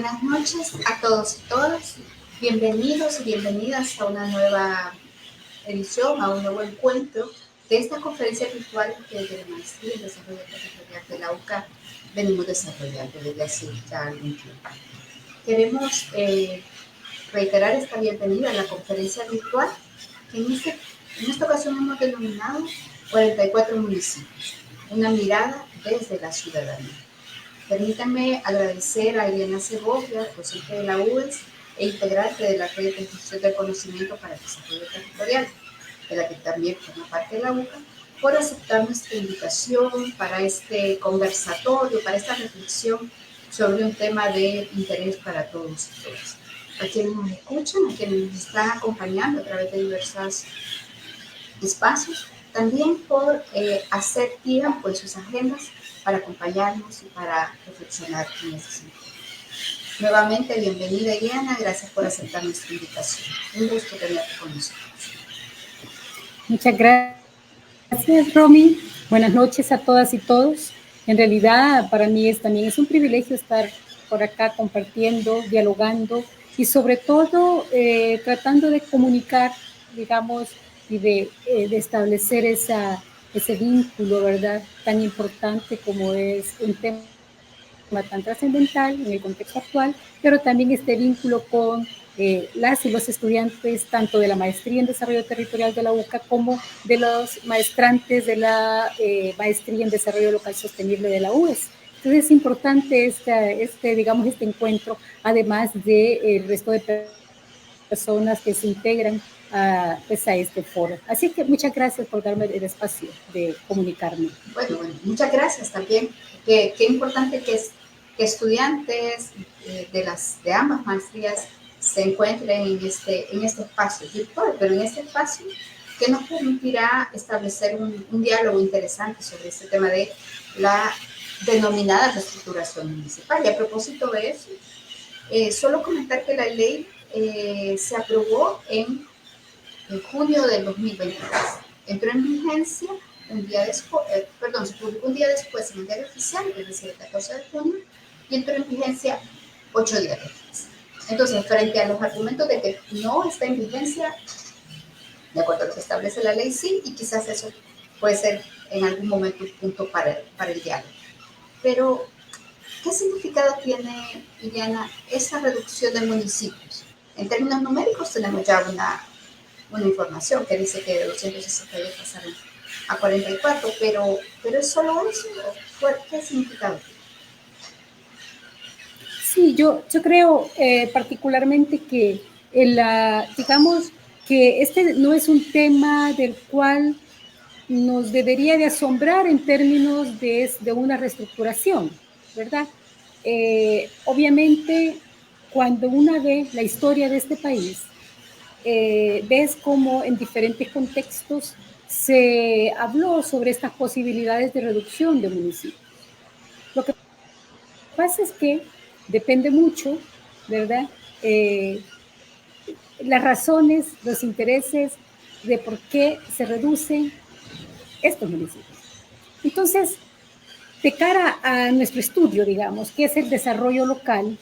buenas noches a todos y todas. Bienvenidos y bienvenidas a una nueva edición, a un nuevo encuentro de esta conferencia virtual que desde la Maestría en Desarrollo Territorial de la UCA venimos desarrollando desde hace ya algún tiempo. Queremos reiterar esta bienvenida a la conferencia virtual que en esta ocasión hemos denominado 44 municipios, una mirada desde la ciudadanía. Permítanme agradecer a Eliana Segovia, docente de la UES e integrante de la Red de Gestión del Conocimiento para el Desarrollo Territorial, de la que también forma parte de la UCA, por aceptar nuestra invitación para este conversatorio, para esta reflexión sobre un tema de interés para todos y todas. A quienes nos escuchan, a quienes nos están acompañando a través de diversos espacios, también por hacer tiempo en sus agendas para acompañarnos y para reflexionar en ese sentido. Nuevamente, bienvenida Eliana, gracias por aceptar nuestra invitación. Un gusto tenerte con nosotros. Muchas gracias, Romy. Buenas noches a todas y todos. En realidad, para mí también es un privilegio estar por acá compartiendo, dialogando y sobre todo tratando de comunicar, digamos, y de establecer ese vínculo, ¿verdad?, tan importante como es un tema tan trascendental en el contexto actual, pero también este vínculo con las y los estudiantes tanto de la Maestría en Desarrollo Territorial de la UCA como de los maestrantes de la Maestría en Desarrollo Local Sostenible de la UES. Entonces es importante este encuentro, además del resto de personas que se integran a este foro. Así que muchas gracias por darme el espacio de comunicarme. Bueno, muchas gracias también. Qué importante que es que estudiantes de ambas maestrías se encuentren en este espacio virtual, pero en este espacio que nos permitirá establecer un diálogo interesante sobre este tema de la denominada reestructuración municipal. Y a propósito de eso, solo comentar que la ley se aprobó en junio del 2023. Entró en vigencia un día después, se publicó un día después en el diario oficial, es decir, el 14 de junio, y entró en vigencia 8 días después. Entonces, frente a los argumentos de que no está en vigencia, de acuerdo a lo que establece la ley, sí, y quizás eso puede ser en algún momento un punto para el diálogo. Pero, ¿qué significado tiene, Liliana, esa reducción de municipios? En términos numéricos tenemos ya una información que dice que de 262 pasaron a 44, pero ¿es solo eso? ¿Qué significado tiene? Sí, yo creo particularmente que digamos que este no es un tema del cual nos debería de asombrar en términos de una reestructuración, ¿verdad? Obviamente, cuando uno ve la historia de este país, ves cómo en diferentes contextos se habló sobre estas posibilidades de reducción de municipios. Lo que pasa es que depende mucho, ¿verdad? Las razones, los intereses de por qué se reducen estos municipios. Entonces, de cara a nuestro estudio, digamos, que es el desarrollo local,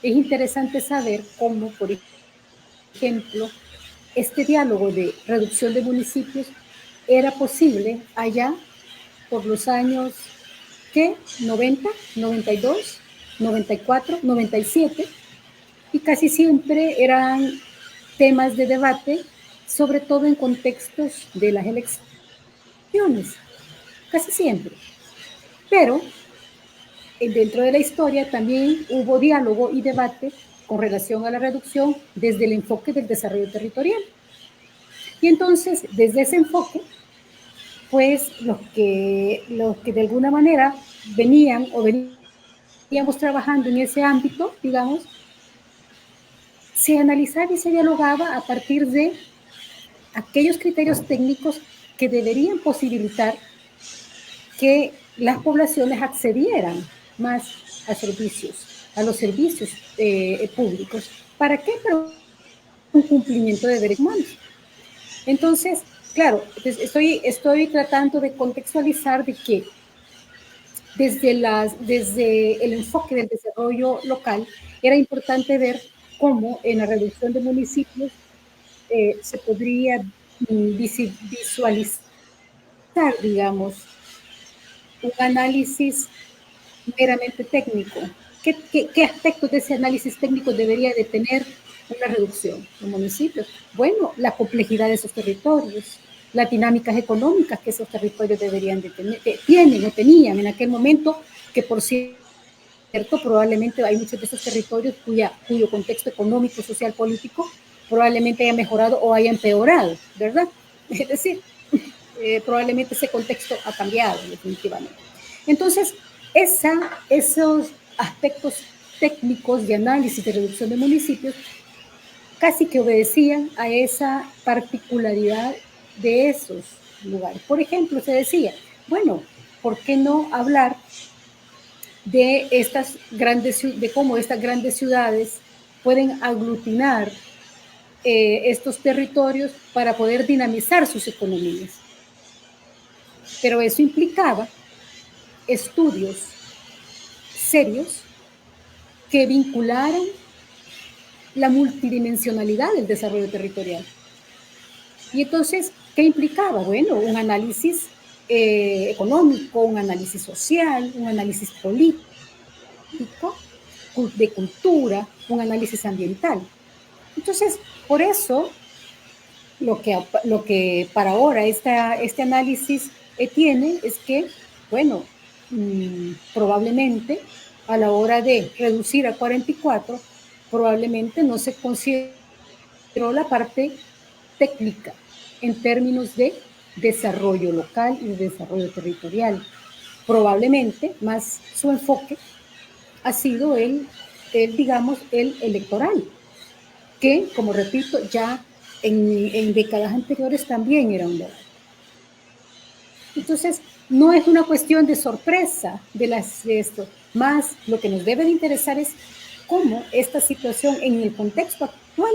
es interesante saber cómo, por ejemplo, este diálogo de reducción de municipios era posible allá por los años, ¿qué? 90, 92, 94, 97, y casi siempre eran temas de debate, sobre todo en contextos de las elecciones, casi siempre. Pero dentro de la historia también hubo diálogo y debate con relación a la reducción desde el enfoque del desarrollo territorial. Y entonces, desde ese enfoque, pues los que de alguna manera veníamos trabajando en ese ámbito, digamos, se analizaba y se dialogaba a partir de aquellos criterios técnicos que deberían posibilitar que las poblaciones accedieran más a los servicios públicos. ¿Para qué? Para un cumplimiento de derechos humanos. Entonces, claro, estoy tratando de contextualizar de que desde el enfoque del desarrollo local era importante ver cómo en la reducción de municipios se podría visualizar, digamos, un análisis meramente técnico. ¿Qué aspectos de ese análisis técnico debería de tener una reducción de municipios? Bueno, la complejidad de esos territorios, las dinámicas económicas que esos territorios deberían de tener, tienen o tenían en aquel momento, que por cierto, probablemente hay muchos de esos territorios cuyo contexto económico, social, político probablemente haya mejorado o haya empeorado, ¿verdad? Es decir, probablemente ese contexto ha cambiado definitivamente. Entonces, esos aspectos técnicos de análisis de reducción de municipios casi que obedecían a esa particularidad de esos lugares. Por ejemplo, se decía, bueno, ¿por qué no hablar de cómo estas grandes ciudades pueden aglutinar estos territorios para poder dinamizar sus economías? Pero eso implicaba estudios serios que vincularan la multidimensionalidad del desarrollo territorial. Y entonces, ¿qué implicaba? Bueno, un análisis económico, un análisis social, un análisis político, de cultura, un análisis ambiental. Entonces, por eso, lo que para ahora este análisis tiene es que, bueno, probablemente a la hora de reducir a 44, probablemente no se consideró la parte técnica en términos de desarrollo local y desarrollo territorial. Probablemente más su enfoque ha sido digamos, el electoral, que, como repito, ya en décadas anteriores también era un debate. Entonces, no es una cuestión de sorpresa de esto, más lo que nos debe de interesar es cómo esta situación en el contexto actual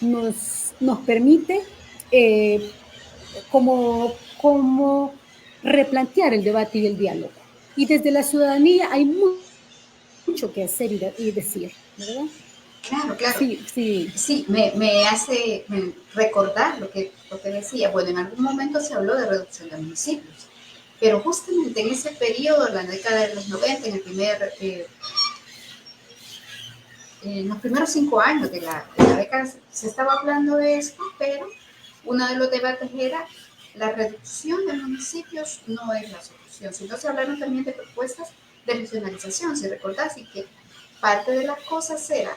nos permite como replantear el debate y el diálogo. Y desde la ciudadanía hay mucho que hacer y decir, ¿verdad? Claro, claro. Sí. Sí, me hace recordar lo que decía. Bueno, en algún momento se habló de reducción de municipios, pero justamente en ese periodo, en la década de los 90, en los primeros 5 años de la década, se estaba hablando de esto, pero uno de los debates era la reducción de municipios no es la solución, sino se hablaron también de propuestas de regionalización, si recordás, y que parte de las cosas era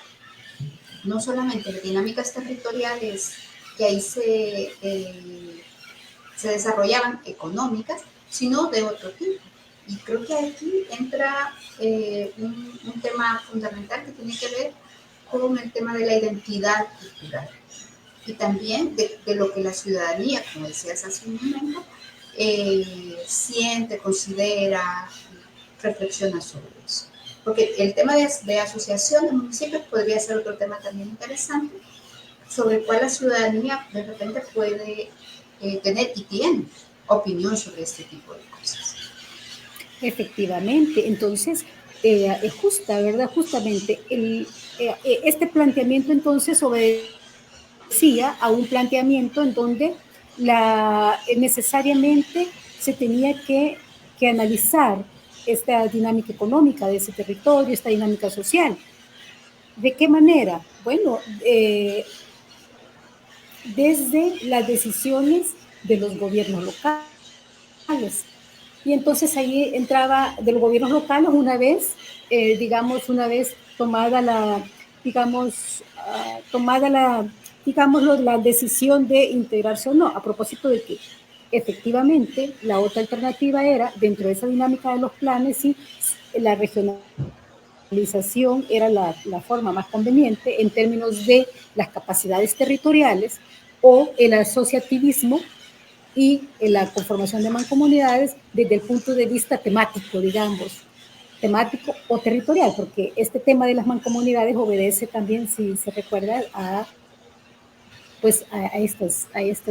no solamente las dinámicas territoriales que ahí se desarrollaban económicas, sino de otro tipo. Y creo que aquí entra un tema fundamental que tiene que ver con el tema de la identidad cultural y también de lo que la ciudadanía, como decías hace un momento, siente, considera, reflexiona sobre eso. Porque el tema de asociación de municipios podría ser otro tema también interesante, sobre el cual la ciudadanía de repente puede tener y tiene opinión sobre este tipo de cosas. Efectivamente, entonces, ¿verdad? Justamente, este planteamiento entonces obedecía a un planteamiento en donde necesariamente se tenía que analizar esta dinámica económica de ese territorio, esta dinámica social. ¿De qué manera? Bueno, desde las decisiones de los gobiernos locales. Y entonces ahí entraba de los gobiernos locales una vez tomada la decisión de integrarse o no, a propósito de que efectivamente la otra alternativa era, dentro de esa dinámica de los planes, sí, la regionalización era la forma más conveniente en términos de las capacidades territoriales o el asociativismo y la conformación de mancomunidades desde el punto de vista temático, digamos, temático o territorial, porque este tema de las mancomunidades obedece también, si se recuerda, a estos,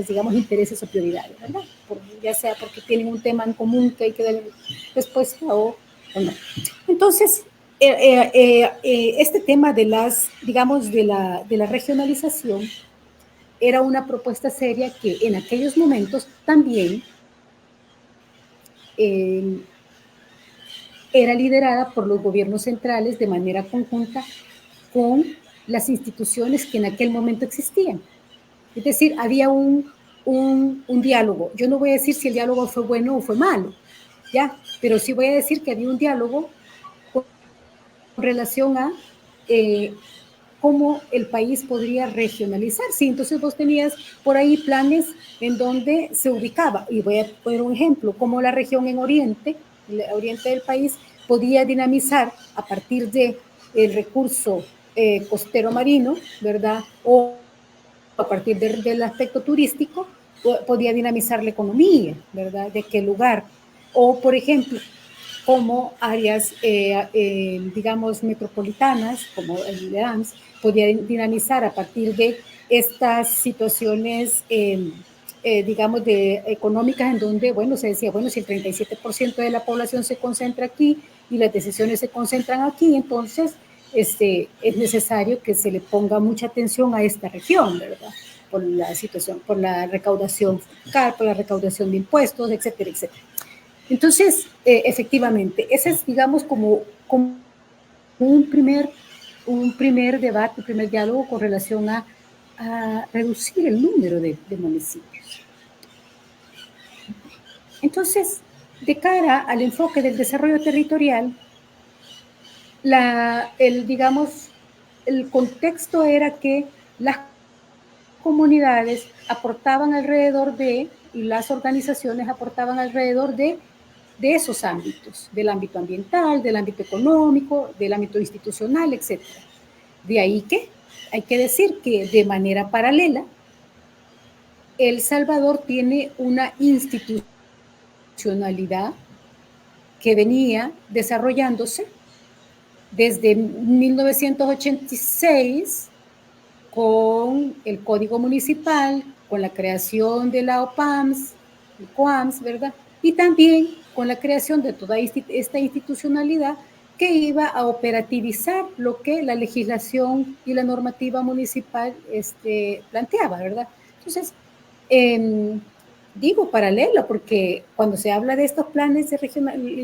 digamos, intereses o prioridades, ¿verdad? Ya sea porque tienen un tema en común que hay que dar respuesta o no. Entonces, este tema de las, digamos, de la regionalización era una propuesta seria que en aquellos momentos también era liderada por los gobiernos centrales de manera conjunta con las instituciones que en aquel momento existían. Es decir, había un diálogo. Yo no voy a decir si el diálogo fue bueno o fue malo, ¿ya? Pero sí voy a decir que había un diálogo con relación a cómo el país podría regionalizarse. Entonces vos tenías por ahí planes en donde se ubicaba. Y voy a poner un ejemplo, como la región en Oriente, el oriente del país, podía dinamizar a partir de el recurso costero marino, ¿verdad? O a partir del aspecto turístico, podía dinamizar la economía, ¿verdad? De qué lugar. O, por ejemplo, como áreas, digamos, metropolitanas, como el de AMS, podía dinamizar a partir de estas situaciones, digamos, económicas en donde, bueno, se decía, bueno, si el 37% de la población se concentra aquí y las decisiones se concentran aquí, entonces es necesario que se le ponga mucha atención a esta región, ¿verdad? Por la situación, por la recaudación fiscal, por la recaudación de impuestos, etcétera, etcétera. Entonces, efectivamente, ese es, digamos, como un primer debate, un primer diálogo con relación a reducir el número de municipios. Entonces, de cara al enfoque del desarrollo territorial, digamos, el contexto era que las comunidades aportaban alrededor de, y las organizaciones aportaban alrededor de esos ámbitos, del ámbito ambiental, del ámbito económico, del ámbito institucional, etc. De ahí que hay que decir que de manera paralela, El Salvador tiene una institucionalidad que venía desarrollándose desde 1986 con el Código Municipal, con la creación de la OPAMS, el COAMS, ¿verdad? Y también con la creación de toda esta institucionalidad que iba a operativizar lo que la legislación y la normativa municipal planteaba, ¿verdad? Entonces, digo paralela porque cuando se habla de estos planes de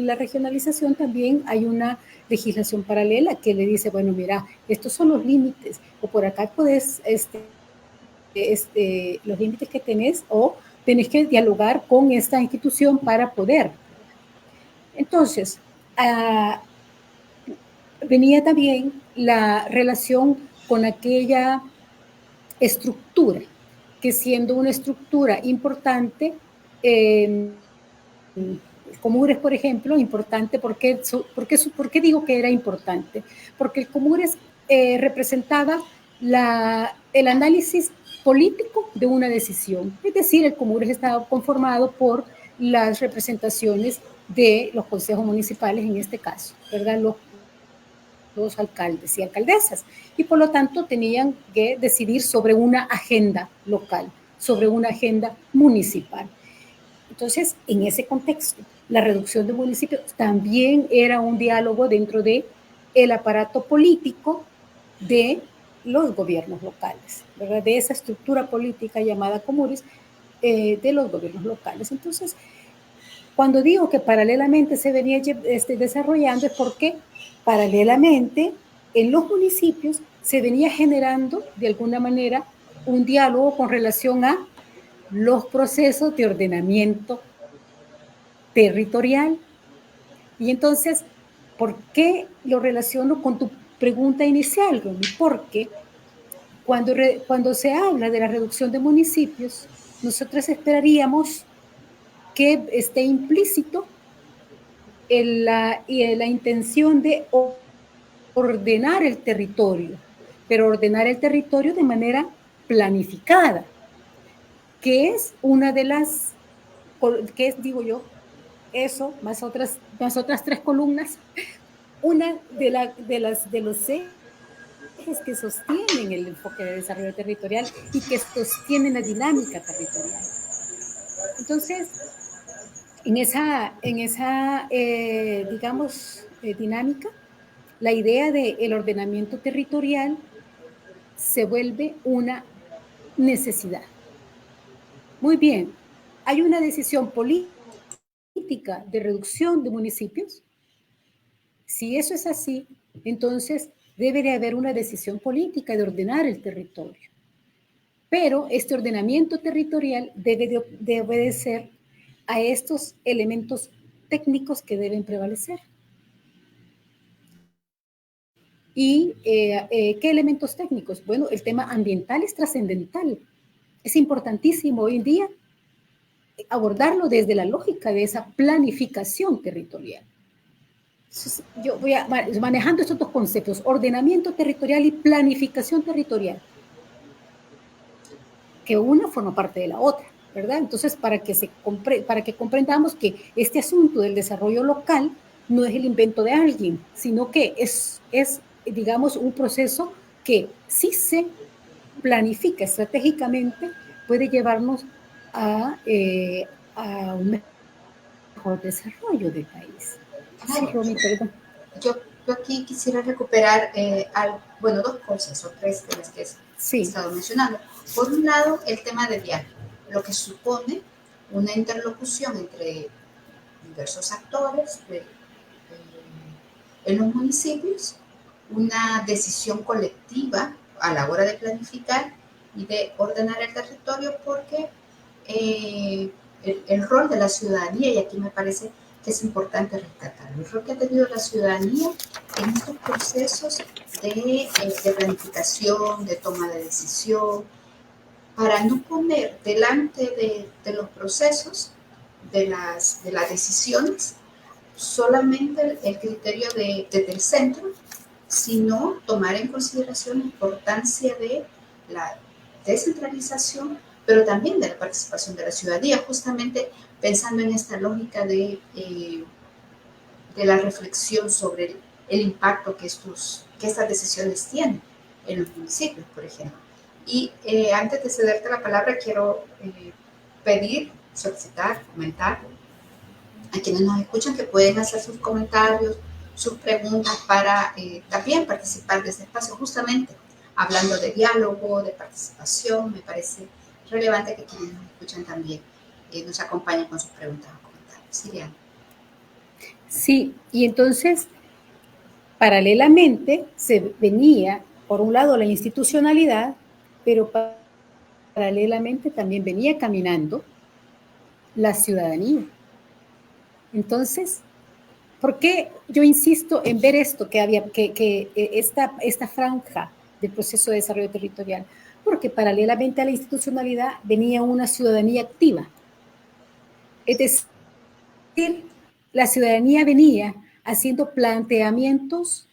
la regionalización también hay una legislación paralela que le dice, bueno, mira, estos son los límites, o por acá puedes, los límites que tenés, o tenés que dialogar con esta institución para poder. Entonces, venía también la relación con aquella estructura, que siendo una estructura importante, Comures, por ejemplo, importante, ¿por qué digo que era importante? Porque el Comures representaba el análisis político de una decisión, es decir, el Comures estaba conformado por las representaciones de los consejos municipales, en este caso, ¿verdad? Los alcaldes y alcaldesas, y por lo tanto tenían que decidir sobre una agenda local, sobre una agenda municipal. Entonces, en ese contexto, la reducción de municipios también era un diálogo dentro de el aparato político de los gobiernos locales, ¿verdad? De esa estructura política llamada Comures, de los gobiernos locales. Entonces, cuando digo que paralelamente se venía desarrollando es porque paralelamente en los municipios se venía generando de alguna manera un diálogo con relación a los procesos de ordenamiento territorial. Y entonces, ¿por qué lo relaciono con tu pregunta inicial, Romy? Porque cuando se habla de la reducción de municipios, nosotros esperaríamos que esté implícito la intención de ordenar el territorio, pero ordenar el territorio de manera planificada, que es una de las, que es, digo yo, eso, más otras 3 columnas, una de los ejes que sostienen el enfoque de desarrollo territorial y que sostienen la dinámica territorial. Entonces, en esa digamos, dinámica, la idea del ordenamiento territorial se vuelve una necesidad. Muy bien, hay una decisión política de reducción de municipios. Si eso es así, entonces debe de haber una decisión política de ordenar el territorio. Pero este ordenamiento territorial debe de obedecer a estos elementos técnicos que deben prevalecer. ¿Y qué elementos técnicos? Bueno, el tema ambiental es trascendental. Es importantísimo hoy en día abordarlo desde la lógica de esa planificación territorial. Entonces, yo voy manejando estos dos conceptos, ordenamiento territorial y planificación territorial, que una forma parte de la otra, ¿verdad? Entonces, para que comprendamos que este asunto del desarrollo local no es el invento de alguien, sino que es digamos, un proceso que si se planifica estratégicamente puede llevarnos a un mejor desarrollo del país. Sí, Claro. Romy, perdón. Yo aquí quisiera recuperar, bueno, dos cosas o tres de las que he Sí. estado mencionando. Por un lado, el tema de diálogo, lo que supone una interlocución entre diversos actores en los municipios, una decisión colectiva a la hora de planificar y de ordenar el territorio, porque el rol de la ciudadanía, y aquí me parece que es importante rescatar, el rol que ha tenido la ciudadanía en estos procesos de planificación, de toma de decisión, para no poner delante de los procesos, de las decisiones, solamente el criterio del centro, sino tomar en consideración la importancia de la descentralización, pero también de la participación de la ciudadanía, justamente pensando en esta lógica de la reflexión sobre el impacto que estas decisiones tienen en los municipios, por ejemplo. Y antes de cederte la palabra, quiero pedir, solicitar, comentar a quienes nos escuchan que pueden hacer sus comentarios, sus preguntas para también participar de este espacio, justamente hablando de diálogo, de participación. Me parece relevante que quienes nos escuchan también nos acompañen con sus preguntas o comentarios. Siriana. Sí, y entonces, paralelamente, se venía, por un lado, la institucionalidad, pero paralelamente también venía caminando la ciudadanía. Entonces, ¿por qué yo insisto en ver esto, que esta franja del proceso de desarrollo territorial? Porque paralelamente a la institucionalidad venía una ciudadanía activa. Es decir, la ciudadanía venía haciendo planteamientos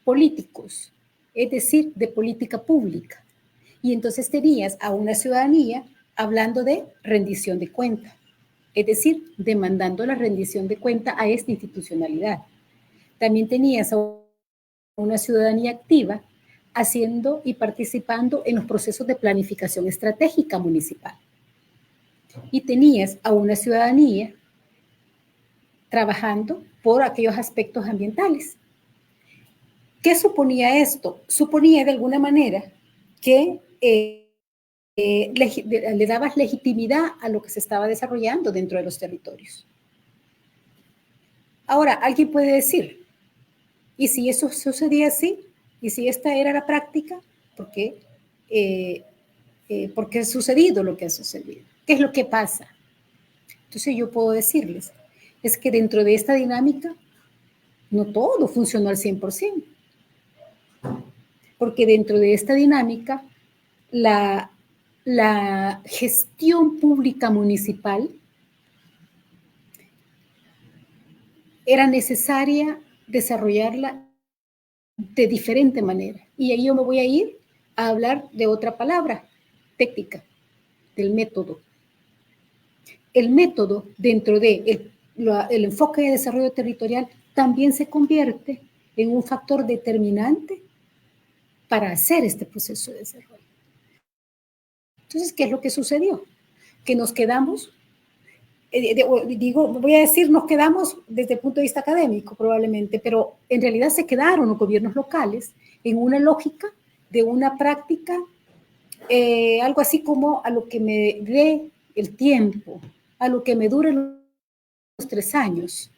políticos, es decir, de política pública. Y entonces tenías a una ciudadanía hablando de rendición de cuenta, es decir, demandando la rendición de cuenta a esta institucionalidad. También tenías a una ciudadanía activa haciendo y participando en los procesos de planificación estratégica municipal. Y tenías a una ciudadanía trabajando por aquellos aspectos ambientales. ¿Qué suponía esto? Suponía de alguna manera que le dabas legitimidad a lo que se estaba desarrollando dentro de los territorios. Ahora, alguien puede decir, ¿y si eso sucedía así? ¿Y si esta era la práctica? ¿Por qué? Porque ha sucedido lo que ha sucedido. ¿Qué es lo que pasa? Entonces yo puedo decirles, es que dentro de esta dinámica no todo funcionó al 100%, porque dentro de esta dinámica la gestión pública municipal era necesaria desarrollarla de diferente manera. Y ahí yo me voy a ir a hablar de otra palabra, técnica, del método. El método dentro de el enfoque de desarrollo territorial también se convierte en un factor determinante para hacer este proceso de desarrollo. Entonces, ¿qué es lo que sucedió? Que nos quedamos digo, voy a decir, nos quedamos desde el punto de vista académico probablemente, pero en realidad se quedaron los gobiernos locales en una lógica de una práctica, algo así como a lo que me dé el tiempo, a lo que me dure los 3 años,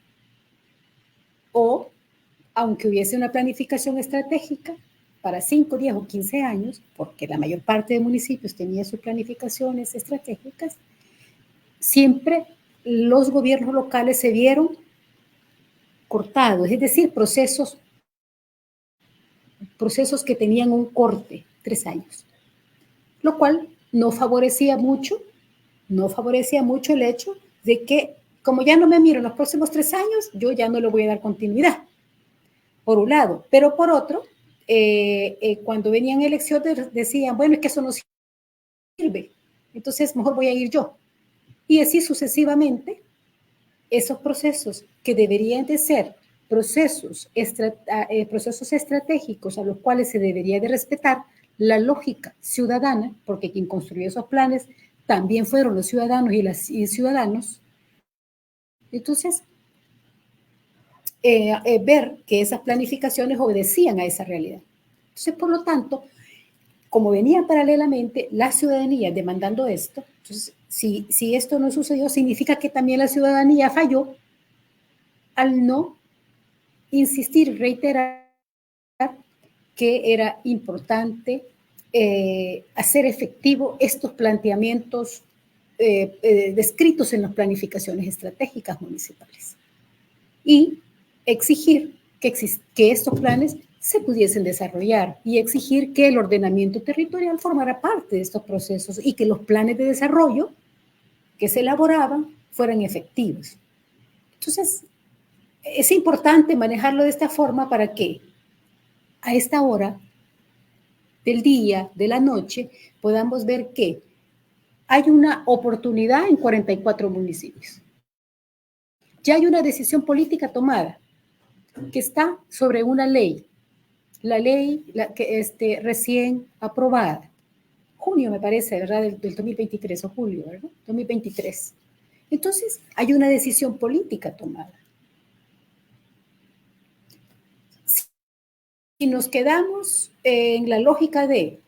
o aunque hubiese una planificación estratégica para 5, 10 o 15 años, porque la mayor parte de municipios tenía sus planificaciones estratégicas, siempre los gobiernos locales se vieron cortados, es decir, procesos que tenían un corte, 3 años, lo cual no favorecía mucho el hecho de que, como ya no me miro en los próximos 3 años, yo ya no le voy a dar continuidad, por un lado, pero por otro, cuando venían elecciones decían, bueno, es que eso no sirve, entonces mejor voy a ir yo. Y así sucesivamente, esos procesos que deberían de ser procesos estratégicos a los cuales se debería de respetar la lógica ciudadana, porque quien construyó esos planes también fueron los ciudadanos y ciudadanos. Entonces, ver que esas planificaciones obedecían a esa realidad. Entonces, por lo tanto, como venían paralelamente la ciudadanía demandando esto, entonces, si esto no sucedió, significa que también la ciudadanía falló al no insistir y reiterar que era importante hacer efectivo estos planteamientos descritos en las planificaciones estratégicas municipales y exigir que estos planes se pudiesen desarrollar y exigir que el ordenamiento territorial formara parte de estos procesos y que los planes de desarrollo que se elaboraban fueran efectivos. Entonces, es importante manejarlo de esta forma para que a esta hora del día, de la noche, podamos ver que hay una oportunidad en 44 municipios. Ya hay una decisión política tomada que está sobre una ley, la ley que recién aprobada, junio me parece, ¿verdad? Del 2023 o julio, ¿verdad? 2023. Entonces, hay una decisión política tomada. Si nos quedamos en la lógica de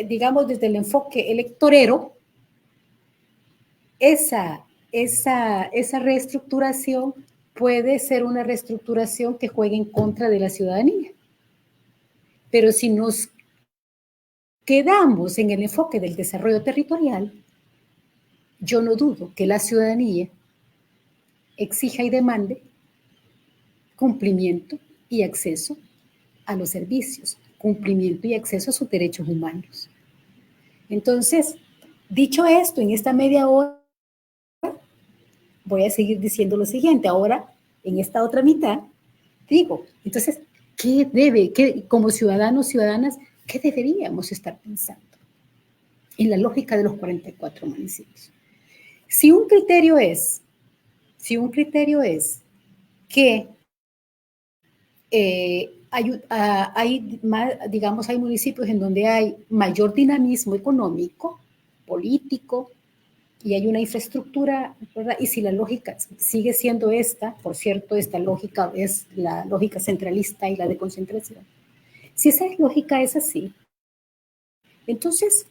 digamos, desde el enfoque electorero, esa reestructuración puede ser una reestructuración que juegue en contra de la ciudadanía. Pero si nos quedamos en el enfoque del desarrollo territorial, yo no dudo que la ciudadanía exija y demande cumplimiento y acceso a los servicios, cumplimiento y acceso a sus derechos humanos. Entonces, dicho esto, en esta media hora, voy a seguir diciendo lo siguiente. Ahora, en esta otra mitad, digo, entonces, como ciudadanos, ciudadanas, qué deberíamos estar pensando en la lógica de los 44 municipios? Si un criterio es que hay municipios en donde hay mayor dinamismo económico, político, y hay una infraestructura, ¿verdad? Y si la lógica sigue siendo esta, por cierto, esta lógica es la lógica centralista y la de concentración. Si esa lógica es así, entonces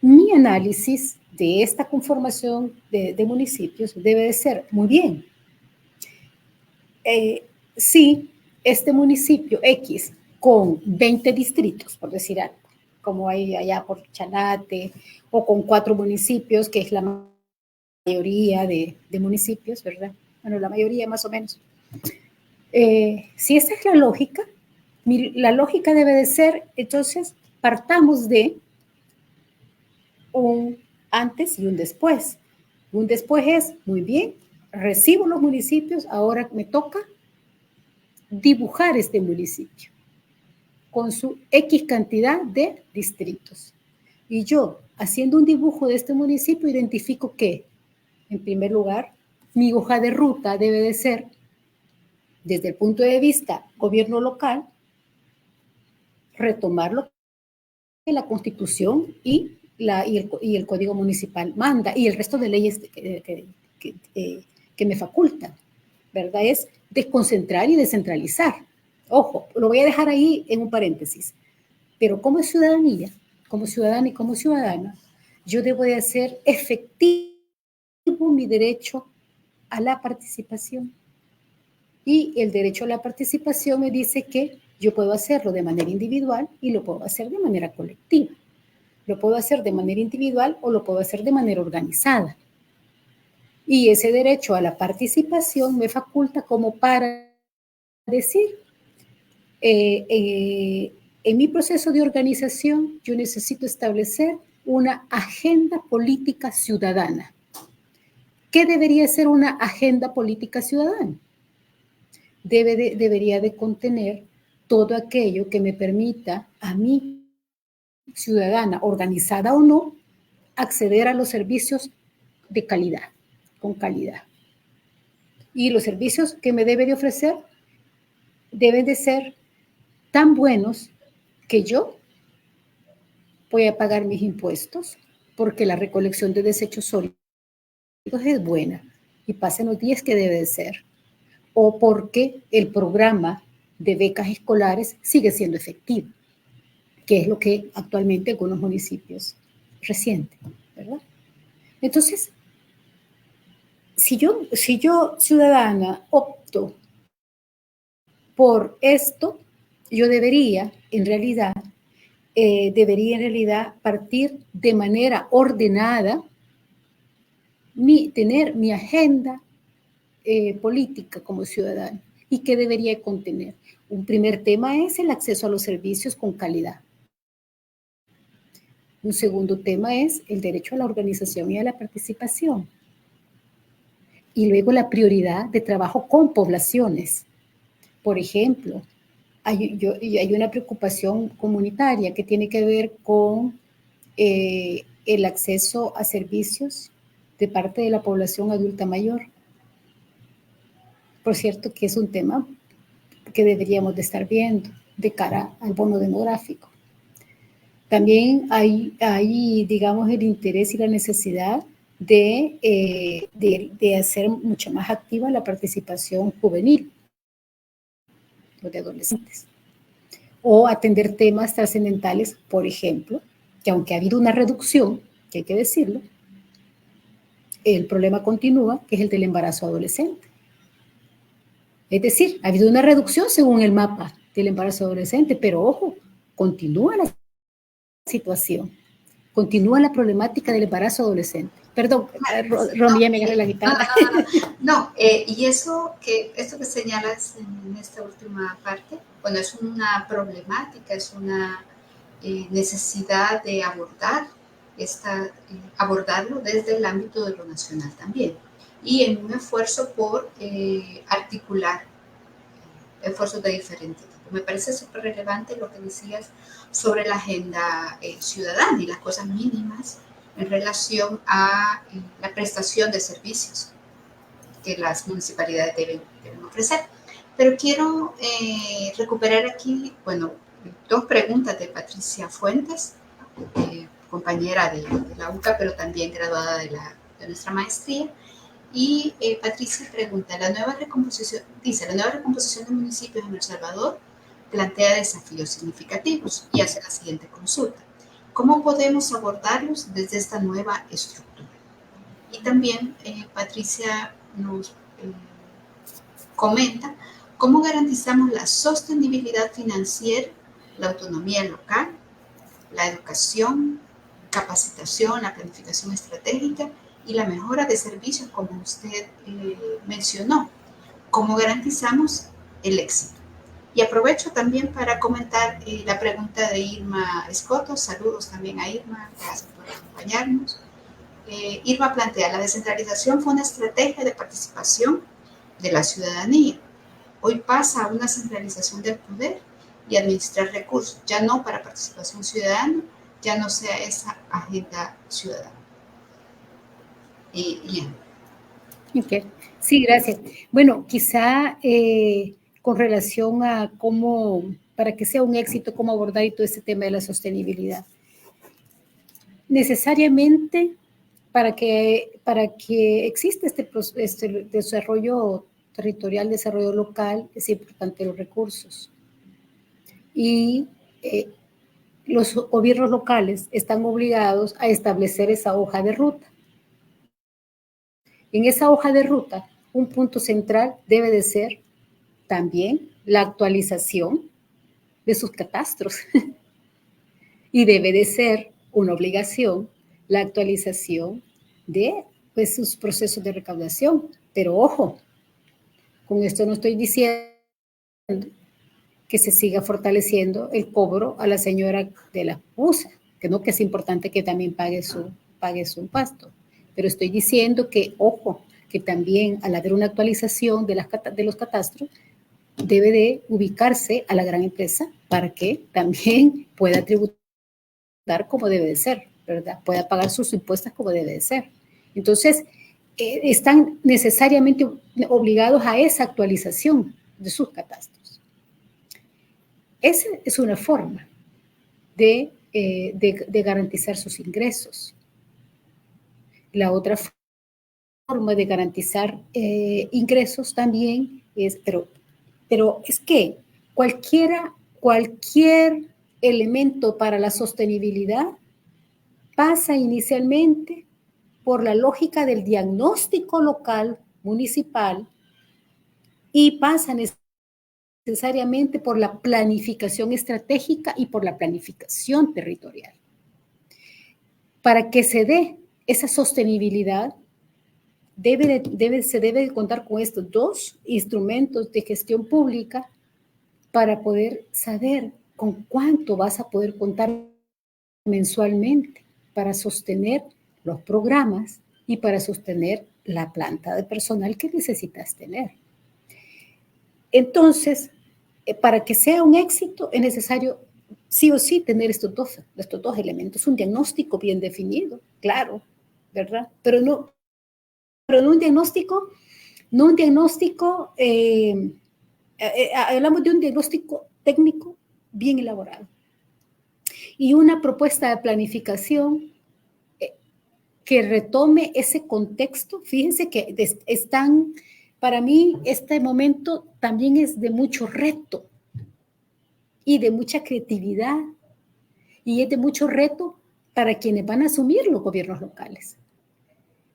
mi análisis de esta conformación de municipios debe de ser, muy bien, si este municipio X con 20 distritos, por decir algo, como hay allá por Chanate, o con 4 municipios, que es la mayoría de municipios, ¿verdad? Bueno, la mayoría más o menos. Si esa es la lógica, la lógica debe de ser, entonces, partamos de un antes y un después. Un después es, muy bien, recibo los municipios, ahora me toca dibujar este municipio con su X cantidad de distritos. Y yo, haciendo un dibujo de este municipio, identifico que, en primer lugar, mi hoja de ruta debe de ser, desde el punto de vista gobierno local, retomar lo que es la Constitución y y el Código Municipal manda, y el resto de leyes que me facultan, ¿verdad? Es desconcentrar y descentralizar. Ojo, lo voy a dejar ahí en un paréntesis. Pero como ciudadanía, como ciudadana y como ciudadana, yo debo de hacer efectivo mi derecho a la participación. Y el derecho a la participación me dice que yo puedo hacerlo de manera individual y lo puedo hacer de manera colectiva. Lo puedo hacer de manera individual o lo puedo hacer de manera organizada. Y ese derecho a la participación me faculta como para decir, en mi proceso de organización yo necesito establecer una agenda política ciudadana. ¿Qué debería ser una agenda política ciudadana? Debería de contener todo aquello que me permita a mí, ciudadana, organizada o no, acceder a los servicios de calidad, con calidad. Y los servicios que me debe de ofrecer deben de ser tan buenos que yo voy a pagar mis impuestos, porque la recolección de desechos sólidos es buena y pasen los días que debe de ser, o porque el programa de becas escolares sigue siendo efectivo, que es lo que actualmente algunos municipios resienten, ¿verdad? Entonces, si yo ciudadana opto por esto, yo debería en realidad partir de manera ordenada, tener mi agenda política como ciudadano. ¿Y qué debería contener? Un primer tema es el acceso a los servicios con calidad. Un segundo tema es el derecho a la organización y a la participación. Y luego la prioridad de trabajo con poblaciones. Por ejemplo, hay una preocupación comunitaria que tiene que ver con el acceso a servicios de parte de la población adulta mayor. Por cierto, que es un tema que deberíamos de estar viendo de cara al bono demográfico. También hay digamos, el interés y la necesidad de hacer mucho más activa la participación juvenil, los de adolescentes, o atender temas trascendentales, por ejemplo, que aunque ha habido una reducción, que hay que decirlo, el problema continúa, que es el del embarazo adolescente. Es decir, ha habido una reducción según el mapa del embarazo adolescente, pero ojo, continúa la situación, continúa la problemática del embarazo adolescente. Perdón, Romy, ya me agarré la guitarra. Y esto que señalas en esta última parte, bueno, es una problemática, es una necesidad de abordarlo desde el ámbito de lo nacional también, y en un esfuerzo por articular esfuerzos de diferente tipo. Me parece súper relevante lo que decías sobre la agenda ciudadana y las cosas mínimas en relación a la prestación de servicios que las municipalidades deben ofrecer. Pero quiero recuperar aquí, bueno, dos preguntas de Patricia Fuentes, compañera de la UCA, pero también graduada de nuestra maestría. Y Patricia pregunta, la nueva recomposición de municipios en El Salvador plantea desafíos significativos y hace la siguiente consulta. ¿Cómo podemos abordarlos desde esta nueva estructura? Y también Patricia nos comenta cómo garantizamos la sostenibilidad financiera, la autonomía local, la educación, capacitación, la planificación estratégica y la mejora de servicios, como usted mencionó. ¿Cómo garantizamos el éxito? Y aprovecho también para comentar la pregunta de Irma Escoto. Saludos también a Irma, gracias por acompañarnos. Irma plantea, la descentralización fue una estrategia de participación de la ciudadanía. Hoy pasa a una centralización del poder y administrar recursos, ya no para participación ciudadana, ya no sea esa agenda ciudadana. Okay. Sí, gracias. Bueno, quizá con relación a cómo, para que sea un éxito, cómo abordar y todo este tema de la sostenibilidad. necesariamente para que exista este desarrollo territorial, desarrollo local, es importante los recursos. Y los gobiernos locales están obligados a establecer esa hoja de ruta. En esa hoja de ruta, un punto central debe de ser también la actualización de sus catastros. Y debe de ser una obligación la actualización de pues, sus procesos de recaudación. Pero ojo, con esto no estoy diciendo que se siga fortaleciendo el cobro a la señora de la pusa, que no, que es importante que también pague su impuesto. Pero estoy diciendo que, ojo, que también al haber una actualización de los catastros, debe de ubicarse a la gran empresa para que también pueda tributar como debe de ser, ¿verdad? Pueda pagar sus impuestos como debe de ser. Entonces, están necesariamente obligados a esa actualización de sus catastros. Esa es una forma de garantizar sus ingresos. La otra forma de garantizar ingresos también es, pero es que cualquier elemento para la sostenibilidad pasa inicialmente por la lógica del diagnóstico local, municipal, y pasa necesariamente por la planificación estratégica y por la planificación territorial. Para que se dé esa sostenibilidad, se debe contar con estos dos instrumentos de gestión pública para poder saber con cuánto vas a poder contar mensualmente para sostener los programas y para sostener la planta de personal que necesitas tener. Entonces, para que sea un éxito es necesario sí o sí tener estos dos elementos, un diagnóstico bien definido, claro, ¿verdad? Pero no un diagnóstico, hablamos de un diagnóstico técnico bien elaborado y una propuesta de planificación que retome ese contexto. Fíjense que para mí este momento también es de mucho reto y de mucha creatividad y es de mucho reto para quienes van a asumir los gobiernos locales.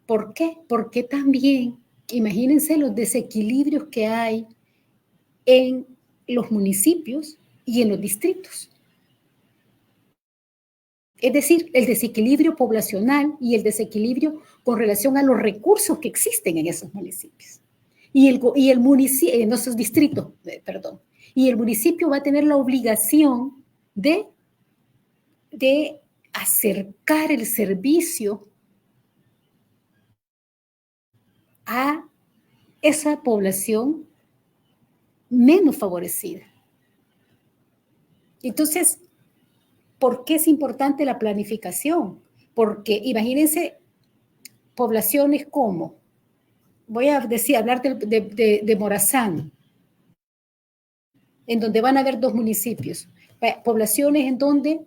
¿Por qué? Porque también, imagínense los desequilibrios que hay en los municipios y en los distritos. Es decir, el desequilibrio poblacional y el desequilibrio con relación a los recursos que existen en esos municipios. Y el municipio, en esos distritos, perdón. Y el municipio va a tener la obligación de acercar el servicio a esa población menos favorecida. Entonces, ¿por qué es importante la planificación? Porque imagínense poblaciones como, voy a hablar de Morazán, en donde van a haber 2 municipios, poblaciones en donde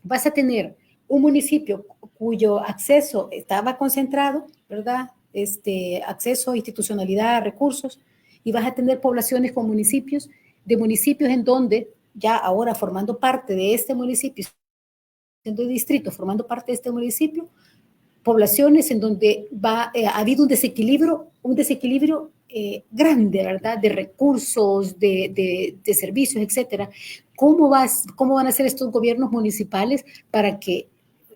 vas a tener un municipio cuyo acceso estaba concentrado, ¿verdad? Acceso a institucionalidad, recursos, y vas a tener poblaciones con municipios en donde ya ahora formando parte de este municipio, siendo distrito, formando parte de este municipio, poblaciones en donde ha habido un desequilibrio grande, ¿verdad? De recursos, de servicios, etcétera. ¿Cómo van a hacer estos gobiernos municipales para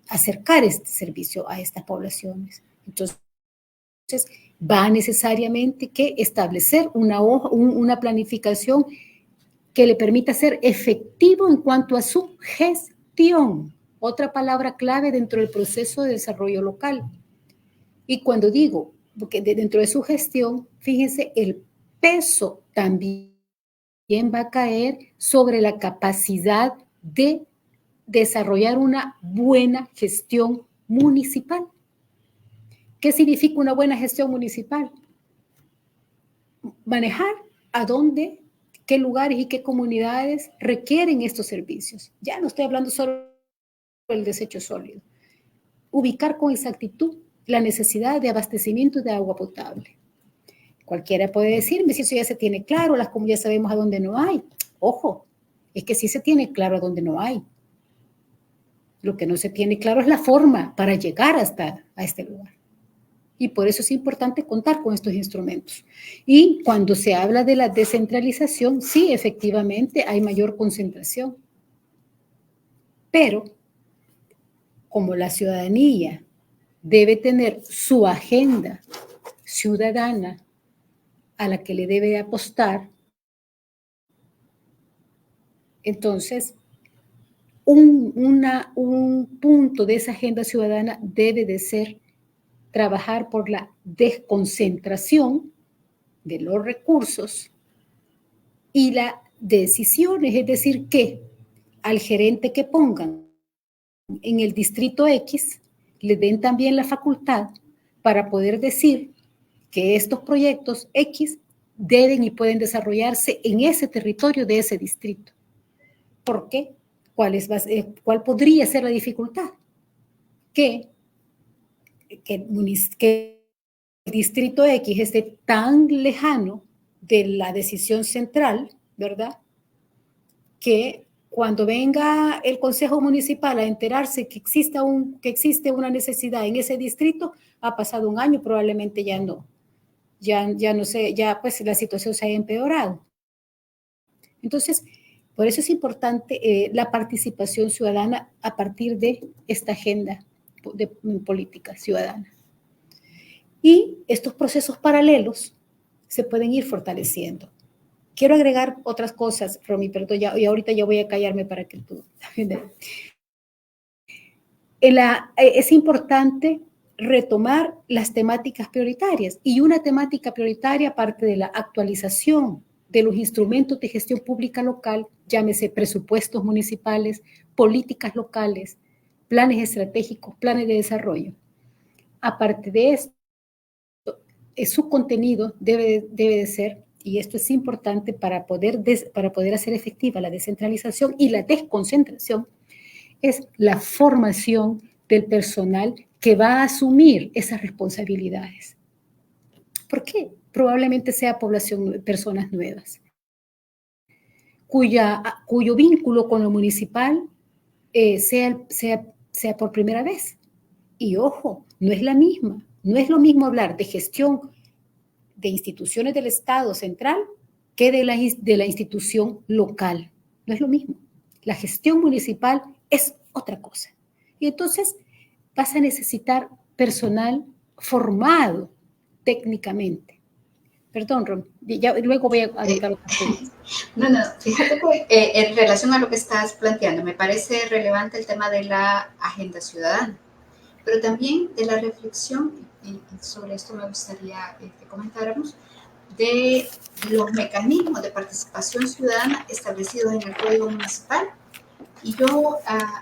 acercar este servicio a estas poblaciones? Entonces, va necesariamente que establecer una planificación que le permita ser efectivo en cuanto a su gestión. Otra palabra clave dentro del proceso de desarrollo local. Y cuando digo que dentro de su gestión, fíjense, el peso también va a caer sobre la capacidad de desarrollar una buena gestión municipal. ¿Qué significa una buena gestión municipal? Manejar a dónde, qué lugares y qué comunidades requieren estos servicios. Ya no estoy hablando solo del desecho sólido. ubicar con exactitud la necesidad de abastecimiento de agua potable. Cualquiera puede decirme si eso ya se tiene claro, las comunidades sabemos a dónde no hay. Ojo, es que sí se tiene claro a dónde no hay. Lo que no se tiene claro es la forma para llegar hasta a este lugar. Y por eso es importante contar con estos instrumentos. Y cuando se habla de la descentralización, sí, efectivamente, hay mayor concentración. Pero, como la ciudadanía debe tener su agenda ciudadana a la que le debe apostar, entonces, un punto de esa agenda ciudadana debe de ser trabajar por la desconcentración de los recursos y las decisiones, es decir, que al gerente que pongan en el distrito X le den también la facultad para poder decir que estos proyectos X deben y pueden desarrollarse en ese territorio de ese distrito. ¿Por qué? ¿Cuál podría ser la dificultad? Que el distrito X esté tan lejano de la decisión central, ¿verdad? Que cuando venga el Consejo Municipal a enterarse que existe una necesidad en ese distrito, ha pasado un año, probablemente ya no sé, ya pues la situación se haya empeorado. Entonces, por eso es importante la participación ciudadana a partir de esta agenda de política ciudadana. Y estos procesos paralelos se pueden ir fortaleciendo. Quiero agregar otras cosas, Romy, pero y ahorita ya voy a callarme para que tú también. Es importante retomar las temáticas prioritarias y una temática prioritaria parte de la actualización de los instrumentos de gestión pública local, llámese presupuestos municipales, políticas locales, planes estratégicos, planes de desarrollo. Aparte de esto, su contenido debe de ser, y esto es importante para poder hacer efectiva la descentralización y la desconcentración, es la formación del personal que va a asumir esas responsabilidades. ¿Por qué? Probablemente sea personas nuevas, cuyo vínculo con lo municipal sea por primera vez. Y ojo, no es lo mismo hablar de gestión de instituciones del Estado central que de la institución local. No es lo mismo. La gestión municipal es otra cosa. Y entonces vas a necesitar personal formado técnicamente. Perdón, Ron, luego voy a agregar otra cosa. No, fíjate que en relación a lo que estás planteando, me parece relevante el tema de la agenda ciudadana, pero también de la reflexión, y sobre esto me gustaría que comentáramos, de los mecanismos de participación ciudadana establecidos en el Código Municipal. Y yo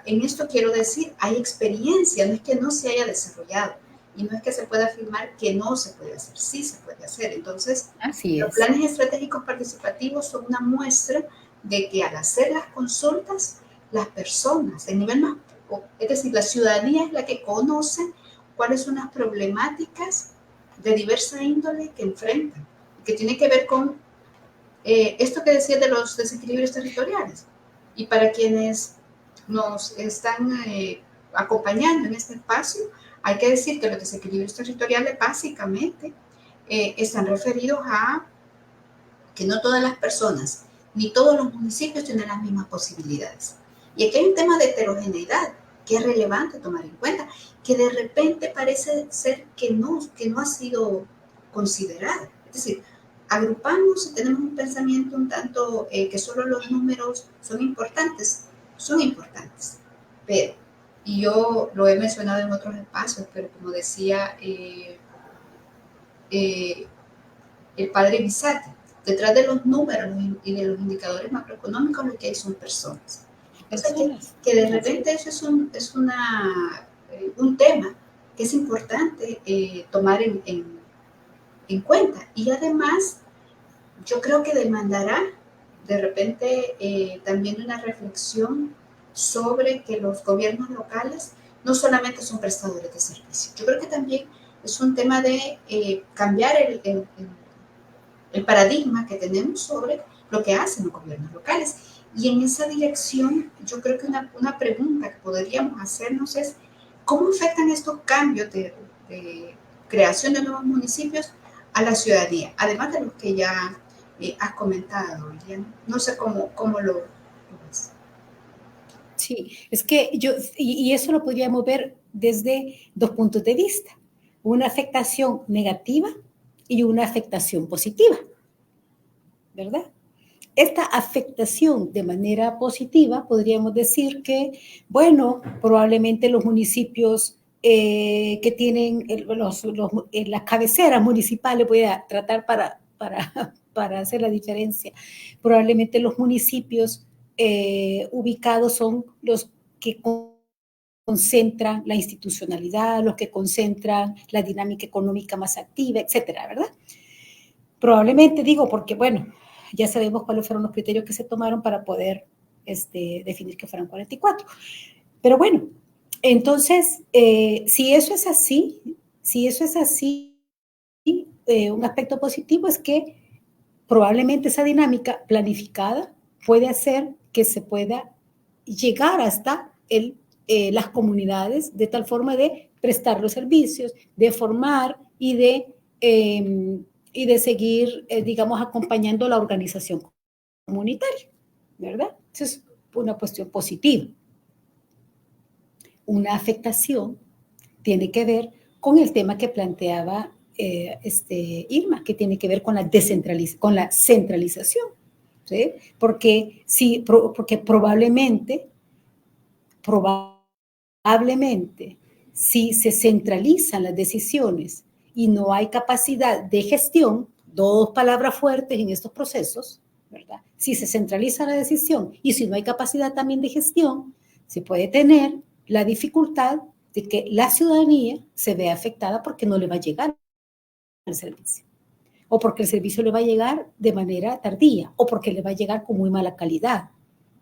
en esto quiero decir, hay experiencia, no es que no se haya desarrollado, y no es que se pueda afirmar que no se puede hacer, sí se puede hacer. Entonces, los planes estratégicos participativos son una muestra de que al hacer las consultas, las personas, el nivel más, es decir, la ciudadanía es la que conoce cuáles son las problemáticas de diversa índole que enfrentan, que tiene que ver con esto que decía de los desequilibrios territoriales. Y para quienes nos están acompañando en este espacio, hay que decir que los desequilibrios territoriales básicamente están referidos a que no todas las personas ni todos los municipios tienen las mismas posibilidades. Y aquí hay un tema de heterogeneidad que es relevante tomar en cuenta, que de repente parece ser que no ha sido considerada. Es decir, agrupamos y tenemos un pensamiento un tanto que solo los números son importantes, pero, y yo lo he mencionado en otros espacios, pero como decía el padre Bisati, detrás de los números y de los indicadores macroeconómicos lo que hay son personas. Entonces, que de repente eso es un tema que es importante tomar en cuenta. Y además, yo creo que demandará de repente también una reflexión sobre que los gobiernos locales no solamente son prestadores de servicios. Yo creo que también es un tema de cambiar el paradigma que tenemos sobre lo que hacen los gobiernos locales. Y en esa dirección, yo creo que una pregunta que podríamos hacernos es, ¿cómo afectan estos cambios de creación de nuevos municipios a la ciudadanía? Además de los que ya has comentado, Lilian. No sé cómo lo ves. Sí, es que y eso lo podríamos ver desde dos puntos de vista, una afectación negativa y una afectación positiva, ¿verdad? Esta afectación de manera positiva, podríamos decir que, bueno, probablemente los municipios que tienen las cabeceras municipales, voy a tratar para hacer la diferencia, probablemente los municipios ubicados son los que concentran la institucionalidad, los que concentran la dinámica económica más activa, etcétera, ¿verdad? Probablemente digo porque, bueno, ya sabemos cuáles fueron los criterios que se tomaron para poder definir que fueran 44. Pero bueno, entonces, si eso es así, un aspecto positivo es que probablemente esa dinámica planificada puede hacer que se pueda llegar hasta las comunidades de tal forma de prestar los servicios, de formar y de seguir, digamos, acompañando la organización comunitaria, ¿verdad? Eso es una cuestión positiva. Una afectación tiene que ver con el tema que planteaba Irma, que tiene que ver con la centralización, ¿sí? Porque probablemente, si se centralizan las decisiones y no hay capacidad de gestión, dos palabras fuertes en estos procesos, ¿verdad? Si se centraliza la decisión y si no hay capacidad también de gestión, se puede tener la dificultad de que la ciudadanía se vea afectada porque no le va a llegar el servicio, o porque el servicio le va a llegar de manera tardía, o porque le va a llegar con muy mala calidad,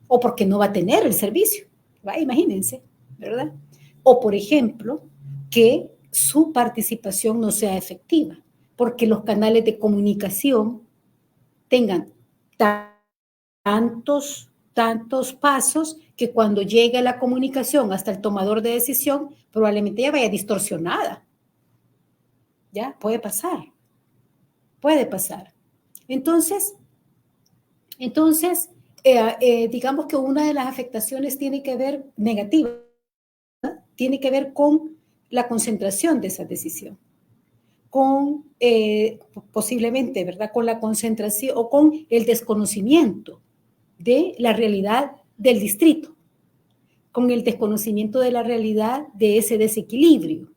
o porque no va a tener el servicio, ¿va? Imagínense, ¿verdad? O, por ejemplo, que su participación no sea efectiva, porque los canales de comunicación tengan tantos pasos que cuando llegue la comunicación hasta el tomador de decisión, probablemente ya vaya distorsionada. ¿Ya? Puede pasar. Entonces digamos que una de las afectaciones tiene que ver, negativa, tiene que ver con la concentración de esa decisión, con posiblemente, ¿verdad? Con la concentración o con el desconocimiento de la realidad del distrito, con el desconocimiento de la realidad de ese desequilibrio.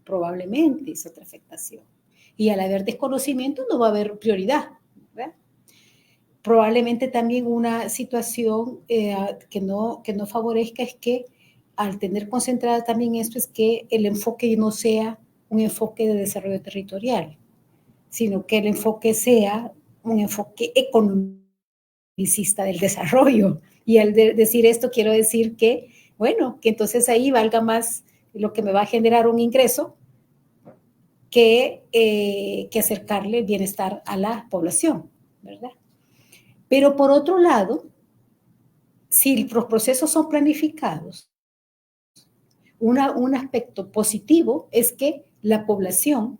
Probablemente es otra afectación. Y al haber desconocimiento no va a haber prioridad, ¿verdad? Probablemente también una situación que no favorezca es que al tener concentrada también esto es que el enfoque no sea un enfoque de desarrollo territorial, sino que el enfoque sea un enfoque economicista del desarrollo. Y al decir esto quiero decir que, bueno, que entonces ahí valga más lo que me va a generar un ingreso que acercarle el bienestar a la población, ¿verdad? Pero por otro lado, si los procesos son planificados, un aspecto positivo es que la población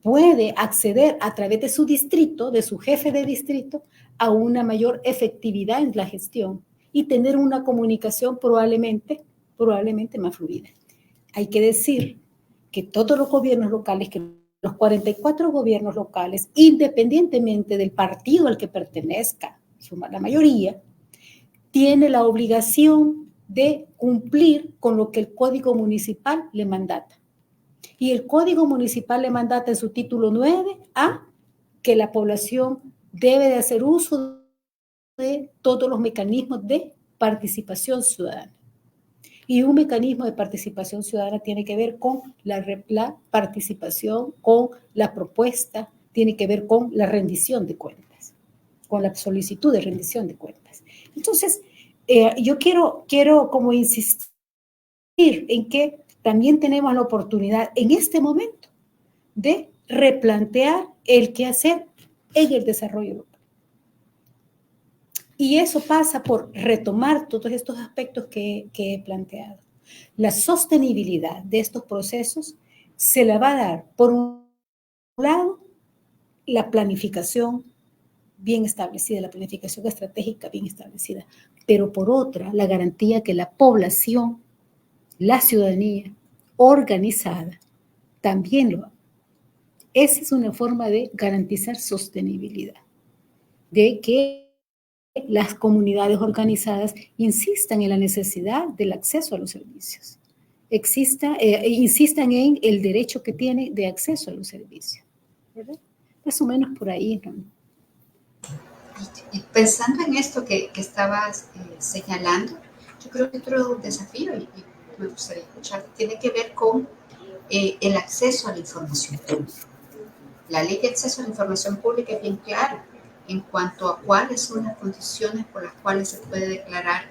puede acceder a través de su distrito, de su jefe de distrito, a una mayor efectividad en la gestión y tener una comunicación probablemente más fluida. Hay que decir que todos los gobiernos locales, que los 44 gobiernos locales, independientemente del partido al que pertenezca, la mayoría, tiene la obligación de cumplir con lo que el Código Municipal le mandata. Y el Código Municipal le mandata en su título 9 a que la población debe de hacer uso de todos los mecanismos de participación ciudadana. Y un mecanismo de participación ciudadana tiene que ver con la participación, con la propuesta, tiene que ver con la rendición de cuentas, con la solicitud de rendición de cuentas. Entonces, yo quiero como insistir en que también tenemos la oportunidad en este momento de replantear el qué hacer en el desarrollo local. Y eso pasa por retomar todos estos aspectos que he planteado. La sostenibilidad de estos procesos se la va a dar, por un lado, la planificación bien establecida, la planificación estratégica bien establecida, pero por otra, la garantía que la población, la ciudadanía organizada, también lo haga. Esa es una forma de garantizar sostenibilidad, de que las comunidades organizadas insistan en la necesidad del acceso a los servicios, insistan en el derecho que tiene de acceso a los servicios, ¿verdad? Más o menos por ahí, ¿no? Y pensando en esto que estabas señalando, yo creo que otro desafío, y me gustaría escuchar, tiene que ver con el acceso a la información pública. La ley de acceso a la información pública es bien clara en cuanto a cuáles son las condiciones por las cuales se puede declarar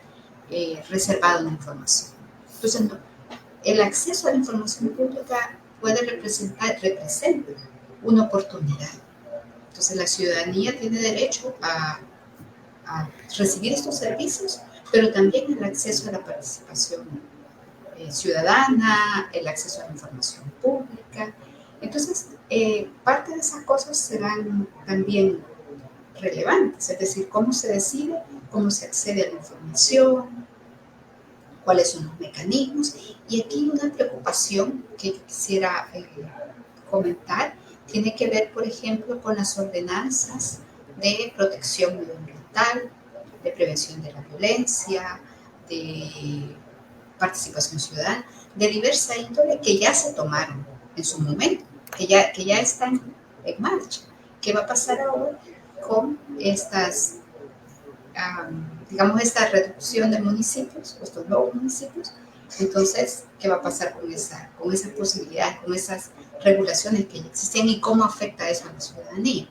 reservada una información. Entonces, no, el acceso a la información pública representa una oportunidad. Entonces, la ciudadanía tiene derecho a recibir estos servicios, pero también el acceso a la participación ciudadana, el acceso a la información pública. Entonces, parte de esas cosas serán también relevantes, es decir, cómo se decide, cómo se accede a la información, cuáles son los mecanismos. Y aquí una preocupación que quisiera comentar tiene que ver, por ejemplo, con las ordenanzas de protección medioambiental, de prevención de la violencia, de participación ciudadana, de diversa índole que ya se tomaron en su momento, que ya están en marcha. ¿Qué va a pasar ahora con estas, digamos, esta reducción de municipios, estos nuevos municipios? Entonces, ¿qué va a pasar con esas posibilidades, con esas regulaciones que ya existen y cómo afecta eso a la ciudadanía?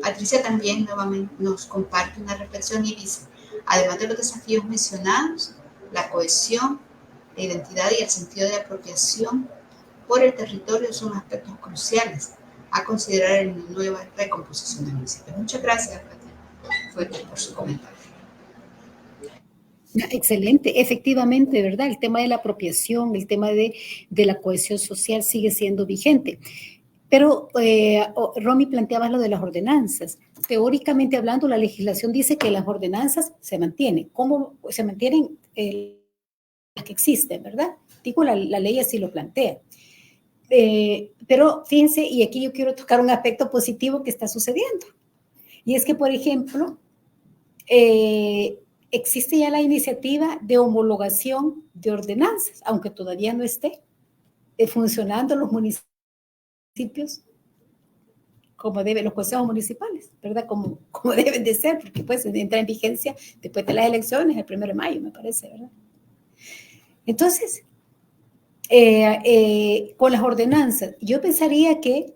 Patricia también nuevamente nos comparte una reflexión y dice, además de los desafíos mencionados, la cohesión, la identidad y el sentido de apropiación por el territorio son aspectos cruciales a considerar en una nueva recomposición del municipio. Muchas gracias, Patricia, por su comentario. Excelente, efectivamente, ¿verdad? El tema de la apropiación, el tema de la cohesión social sigue siendo vigente. Pero, Romy, planteabas lo de las ordenanzas. Teóricamente hablando, la legislación dice que las ordenanzas se mantienen. ¿Cómo se mantienen las que existen, verdad? Digo, la ley así lo plantea. Pero fíjense, y aquí yo quiero tocar un aspecto positivo que está sucediendo. Y es que, por ejemplo, existe ya la iniciativa de homologación de ordenanzas, aunque todavía no esté funcionando los municipios como deben, los consejos municipales, ¿verdad? Como deben de ser, porque pues entra en vigencia después de las elecciones, el 1 de mayo, me parece, ¿verdad? Entonces, con las ordenanzas, yo pensaría que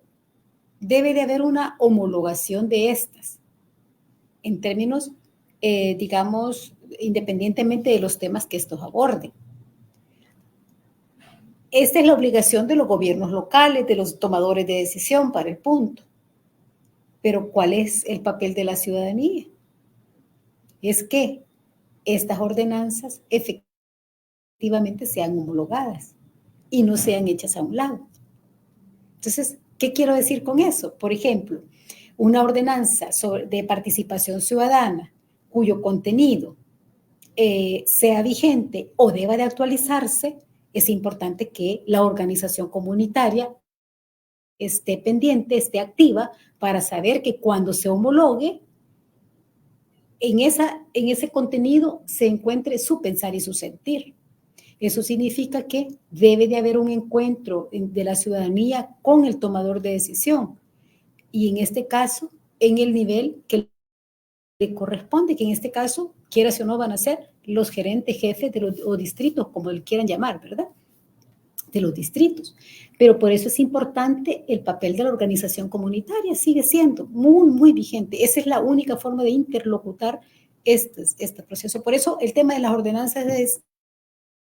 debe de haber una homologación de estas, en términos, digamos, independientemente de los temas que estos aborden. Esta es la obligación de los gobiernos locales, de los tomadores de decisión para el punto. Pero ¿cuál es el papel de la ciudadanía? Es que estas ordenanzas efectivamente sean homologadas y no sean hechas a un lado. Entonces, ¿qué quiero decir con eso? Por ejemplo, una ordenanza de participación ciudadana cuyo contenido sea vigente o deba de actualizarse, es importante que la organización comunitaria esté pendiente, esté activa para saber que cuando se homologue, en ese contenido se encuentre su pensar y su sentir. Eso significa que debe de haber un encuentro de la ciudadanía con el tomador de decisión. Y en este caso, en el nivel que le corresponde, que en este caso, quieras o no, van a ser los gerentes, jefes o distritos, como le quieran llamar, ¿verdad? De los distritos. Pero por eso es importante el papel de la organización comunitaria, sigue siendo muy, muy vigente. Esa es la única forma de interlocutar este proceso. Por eso el tema de las ordenanzas es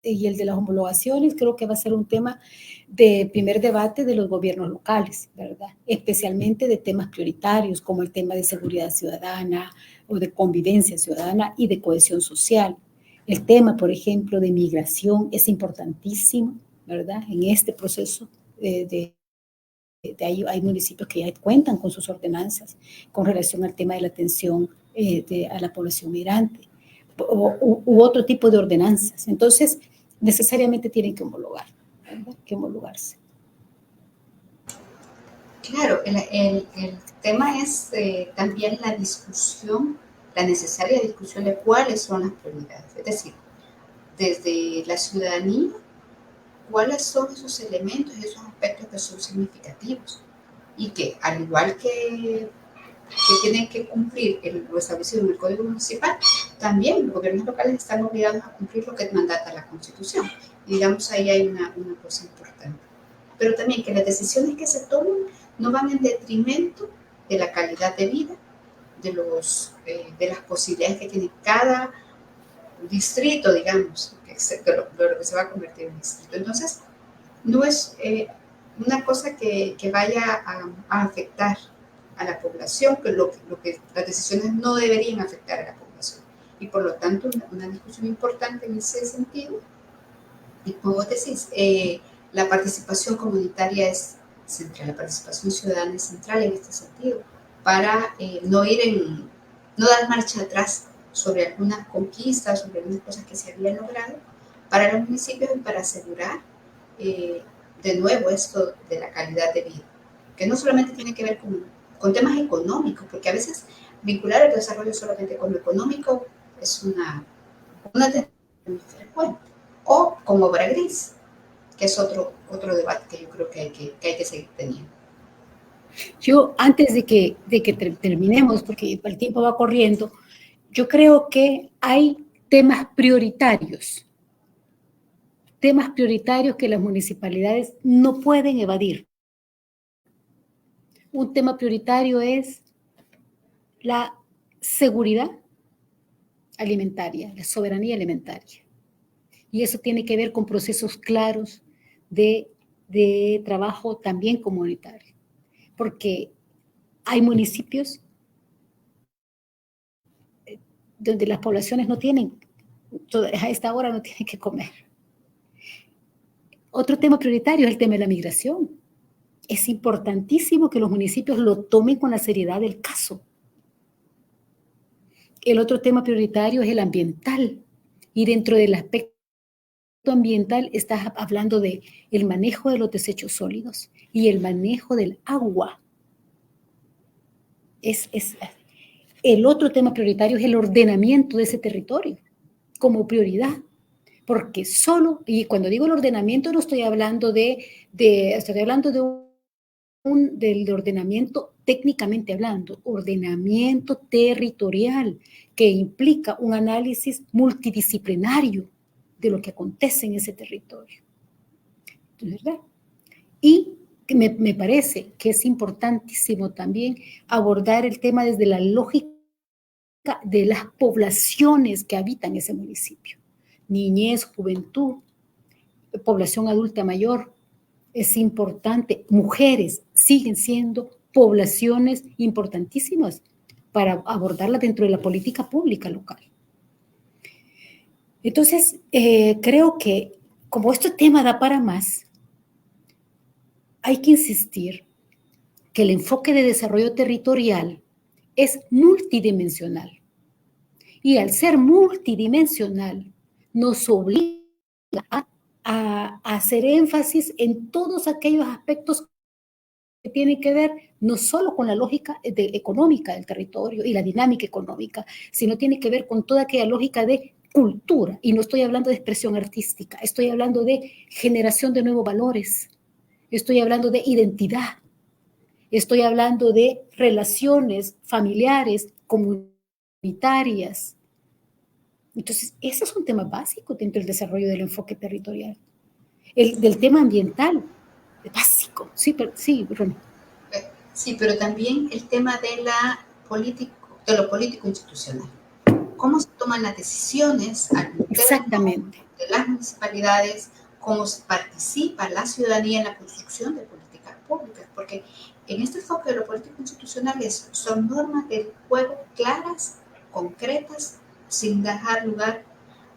y el de las homologaciones creo que va a ser un tema de primer debate de los gobiernos locales, ¿verdad? Especialmente de temas prioritarios como el tema de seguridad ciudadana o de convivencia ciudadana y de cohesión social. El tema, por ejemplo, de migración es importantísimo, ¿verdad? En este proceso hay municipios que ya cuentan con sus ordenanzas con relación al tema de la atención a la población migrante u otro tipo de ordenanzas. Entonces, necesariamente tienen que homologar, ¿verdad? Que homologarse. Claro, el tema es también la discusión, la necesaria discusión de cuáles son las prioridades. Es decir, desde la ciudadanía, cuáles son esos elementos, esos aspectos que son significativos y que, al igual que tienen que cumplir lo establecido en el Código Municipal, también los gobiernos locales están obligados a cumplir lo que mandata la Constitución. Y digamos, ahí hay una cosa importante. Pero también que las decisiones que se tomen no van en detrimento de la calidad de vida, de las posibilidades que tiene cada distrito, digamos, de lo que se va a convertir en distrito. Entonces, no es una cosa que vaya a afectar a la población, que las decisiones no deberían afectar a la población. Y por lo tanto, una discusión importante en ese sentido. Y como vos decís, la participación comunitaria es central, la participación ciudadana es central en este sentido, para no dar marcha atrás sobre algunas conquistas, sobre algunas cosas que se habían logrado para los municipios y para asegurar de nuevo esto de la calidad de vida, que no solamente tiene que ver con temas económicos, porque a veces vincular el desarrollo solamente con lo económico es una tendencia muy frecuente, o con obra gris, que es otro debate que yo creo que hay que seguir teniendo. Yo, antes de que terminemos, porque el tiempo va corriendo, yo creo que hay temas prioritarios que las municipalidades no pueden evadir. Un tema prioritario es la seguridad alimentaria, la soberanía alimentaria. Y eso tiene que ver con procesos claros de trabajo también comunitario. Porque hay municipios donde las poblaciones no tienen, a esta hora no tienen que comer. Otro tema prioritario es el tema de la migración. Es importantísimo que los municipios lo tomen con la seriedad del caso. El otro tema prioritario es el ambiental. Y dentro del aspecto ambiental estás hablando de el manejo de los desechos sólidos y el manejo del agua. El otro tema prioritario es el ordenamiento de ese territorio como prioridad. Porque y cuando digo el ordenamiento no estoy hablando estoy hablando del ordenamiento técnicamente hablando, ordenamiento territorial, que implica un análisis multidisciplinario de lo que acontece en ese territorio. ¿Verdad? Y me parece que es importantísimo también abordar el tema desde la lógica de las poblaciones que habitan ese municipio. Niñez, juventud, población adulta mayor, es importante. Mujeres siguen siendo poblaciones importantísimas para abordarlas dentro de la política pública local. Entonces, creo que como este tema da para más, hay que insistir que el enfoque de desarrollo territorial es multidimensional. Y al ser multidimensional, nos obliga a hacer énfasis en todos aquellos aspectos que tienen que ver no solo con la lógica económica del territorio y la dinámica económica, sino tiene que ver con toda aquella lógica de cultura. Y no estoy hablando de expresión artística, estoy hablando de generación de nuevos valores, estoy hablando de identidad, estoy hablando de relaciones familiares, comunitarias. Entonces, ese es un tema básico dentro del desarrollo del enfoque territorial. Del tema ambiental, es básico. Sí, Ronnie. Sí, pero también el tema de lo político institucional. cómo se toman las decisiones al interno Exactamente. de las municipalidades, cómo participa la ciudadanía en la construcción de políticas públicas, porque en este enfoque de lo político institucional son normas del juego claras, concretas, sin dejar lugar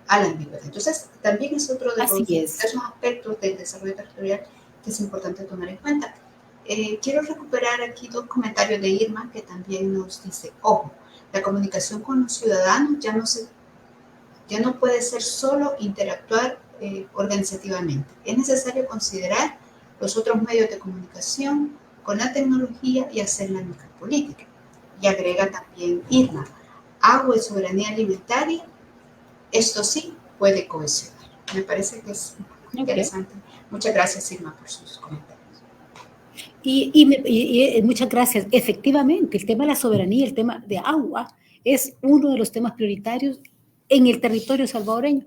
a la ambigüedad. Entonces, también es otro de esos aspectos del desarrollo territorial que es importante tomar en cuenta. Quiero recuperar aquí dos comentarios de Irma que también nos dice, ojo, la comunicación con los ciudadanos ya no puede ser solo interactuar organizativamente. Es necesario considerar los otros medios de comunicación con la tecnología y hacer la misma política. Y agrega también Irma, agua y soberanía alimentaria, esto sí puede cohesionar. Me parece que es muy interesante. Muchas gracias, Irma, por sus comentarios. Y muchas gracias. Efectivamente, el tema de la soberanía, el tema de agua, es uno de los temas prioritarios en el territorio salvadoreño.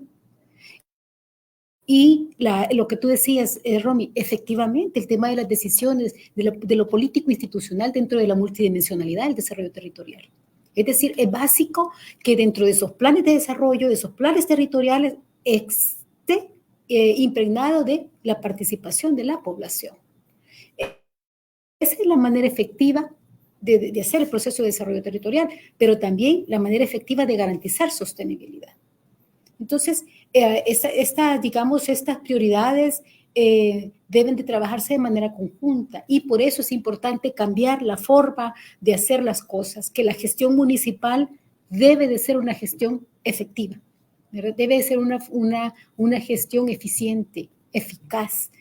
Y lo que tú decías, Romy, efectivamente, el tema de las decisiones, de lo político institucional dentro de la multidimensionalidad del desarrollo territorial. Es decir, es básico que dentro de esos planes de desarrollo, de esos planes territoriales, esté impregnado de la participación de la población. Esa es la manera efectiva de hacer el proceso de desarrollo territorial, pero también la manera efectiva de garantizar sostenibilidad. Entonces, estas prioridades deben de trabajarse de manera conjunta y por eso es importante cambiar la forma de hacer las cosas, que la gestión municipal debe de ser una gestión efectiva, ¿verdad? Debe de ser una gestión eficiente, eficaz,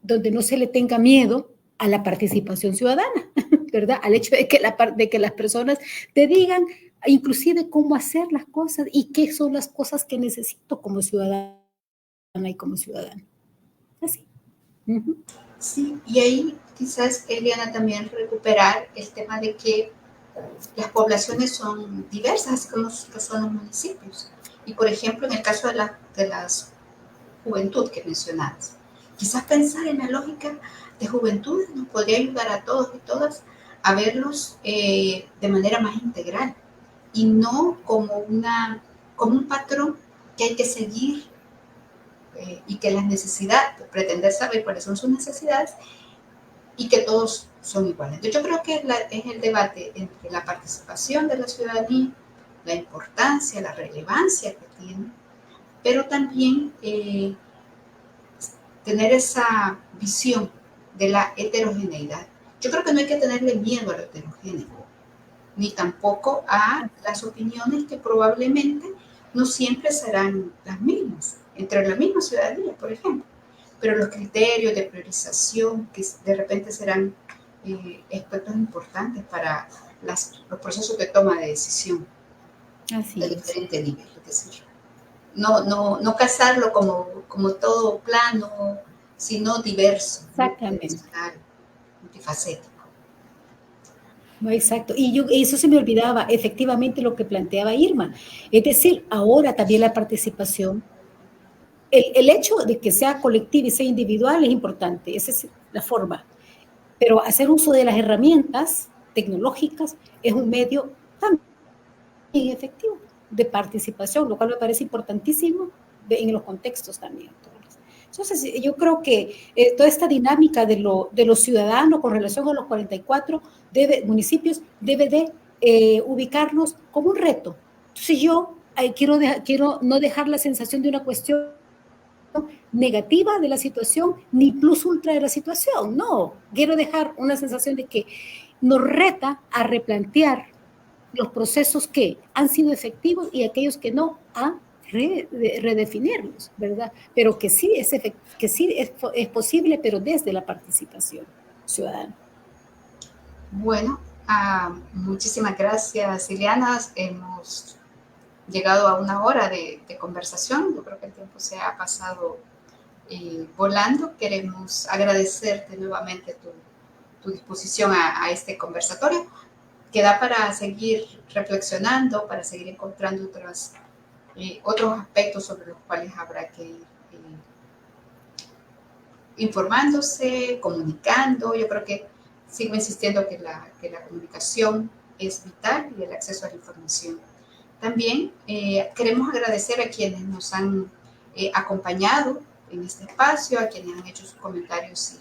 donde no se le tenga miedo a la participación ciudadana, ¿verdad? Al hecho de que las personas te digan inclusive cómo hacer las cosas y qué son las cosas que necesito como ciudadana y como ciudadano. Así. Sí, y ahí quizás, Eliana, también recuperar el tema de que las poblaciones son diversas, así como lo son los municipios. Y, por ejemplo, en el caso de las juventud que mencionabas, quizás pensar en la lógica de juventud nos podría ayudar a todos y todas a verlos de manera más integral y no como un patrón que hay que seguir y que las necesidades, pretender saber cuáles son sus necesidades y que todos son iguales. Entonces yo creo que es el debate entre la participación de la ciudadanía, la importancia, la relevancia que tiene, pero también tener esa visión de la heterogeneidad. Yo creo que no hay que tenerle miedo a lo heterogéneo, ni tampoco a las opiniones que probablemente no siempre serán las mismas, entre la misma ciudadanía, por ejemplo. Pero los criterios de priorización que de repente serán aspectos importantes para los procesos de toma de decisión de diferente nivel. Es decir, no casarlo como todo plano, sino diverso, multidimensional, multifacético. No, exacto. Y eso se me olvidaba, efectivamente, lo que planteaba Irma. Es decir, ahora también la participación, el hecho de que sea colectiva y sea individual es importante, esa es la forma. Pero hacer uso de las herramientas tecnológicas es un medio también efectivo de participación, lo cual me parece importantísimo en los contextos también. Entonces, yo creo que toda esta dinámica de los ciudadanos con relación a los 44 municipios debe de ubicarnos como un reto. Entonces, yo quiero no dejar la sensación de una cuestión negativa de la situación, ni plus ultra de la situación. No, quiero dejar una sensación de que nos reta a replantear los procesos que han sido efectivos y aquellos que no, a redefinirlos, ¿verdad? Pero que sí es posible, pero desde la participación ciudadana. Bueno, muchísimas gracias, Ileana. Hemos llegado a una hora de conversación. Yo creo que el tiempo se ha pasado volando. Queremos agradecerte nuevamente tu disposición a este conversatorio, que da para seguir reflexionando, para seguir encontrando otros aspectos sobre los cuales habrá que ir informándose, comunicando. Yo creo que sigo insistiendo que la comunicación es vital y el acceso a la información También queremos agradecer a quienes nos han acompañado en este espacio, a quienes han hecho sus comentarios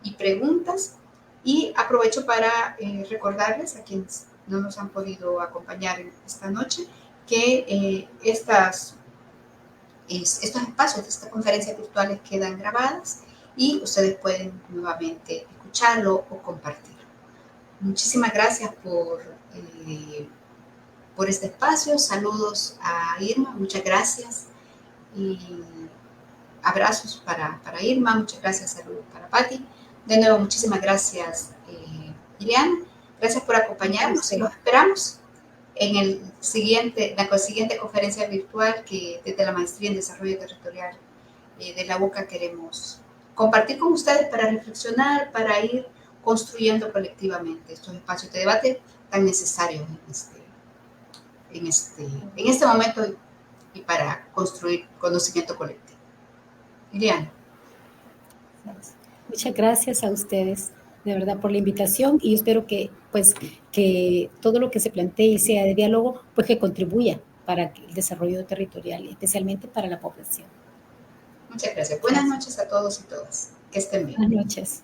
y preguntas. Y aprovecho para recordarles a quienes no nos han podido acompañar esta noche que estos espacios de estas conferencias virtuales quedan grabadas y ustedes pueden nuevamente escucharlo o compartirlo. Muchísimas gracias por este espacio. Saludos a Irma, muchas gracias. Y abrazos para Irma, muchas gracias, saludos para Patti. De nuevo, muchísimas gracias, Ileana. Gracias por acompañarnos y los esperamos en la siguiente conferencia virtual que desde la Maestría en Desarrollo Territorial de la UCA queremos compartir con ustedes para reflexionar, para ir construyendo colectivamente estos espacios de debate tan necesarios en este momento y para construir conocimiento colectivo. Liliana. Muchas gracias a ustedes, de verdad, por la invitación y espero que todo lo que se plantee y sea de diálogo, pues que contribuya para el desarrollo territorial, especialmente para la población. Muchas gracias. Buenas noches a todos y todas. Que estén bien. Buenas noches.